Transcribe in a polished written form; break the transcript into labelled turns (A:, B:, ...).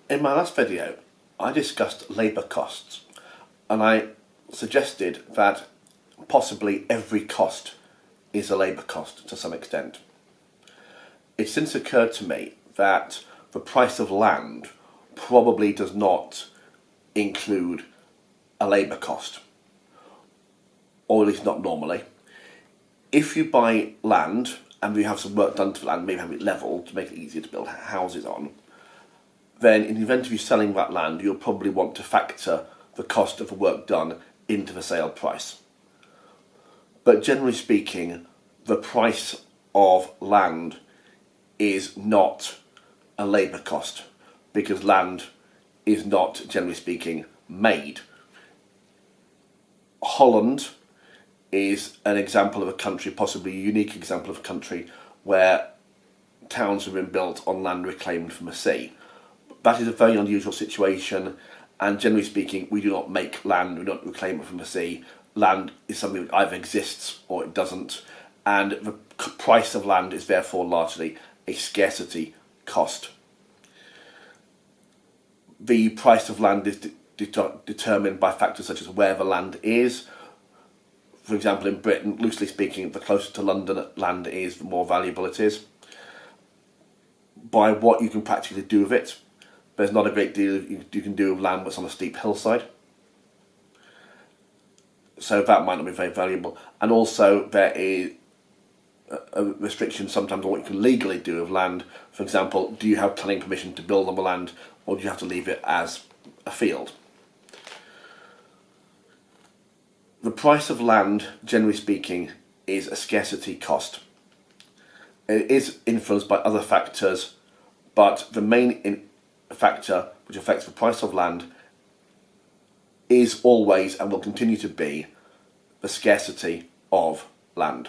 A: In my last video, I discussed labour costs, and I suggested that possibly every cost is a labour cost to some extent. It's since occurred to me that the price of land probably does not include a labour cost, or at least not normally. If you buy land and you have some work done to the land, maybe have it levelled to make it easier to build houses on, then in the event of you selling that land, you'll probably want to factor the cost of the work done into the sale price. But generally speaking, the price of land is not a labour cost, because land is not, generally speaking, made. Holland is an example of a country, possibly a unique example of a country, where towns have been built on land reclaimed from the sea. That is a very unusual situation, and generally speaking, we do not make land, we don't reclaim it from the sea. Land is something that either exists or it doesn't, and the price of land is therefore largely a scarcity cost. The price of land is determined by factors such as where the land is. For example, in Britain, loosely speaking, the closer to London land is, the more valuable it is. By what you can practically do with it. There's not a great deal you can do with land that's on a steep hillside. So that might not be very valuable. And also there is a restriction sometimes on what you can legally do with land. For example, do you have planning permission to build on the land, or do you have to leave it as a field? The price of land, generally speaking, is a scarcity cost. It is influenced by other factors, but the main factor which affects the price of land is always and will continue to be the scarcity of land.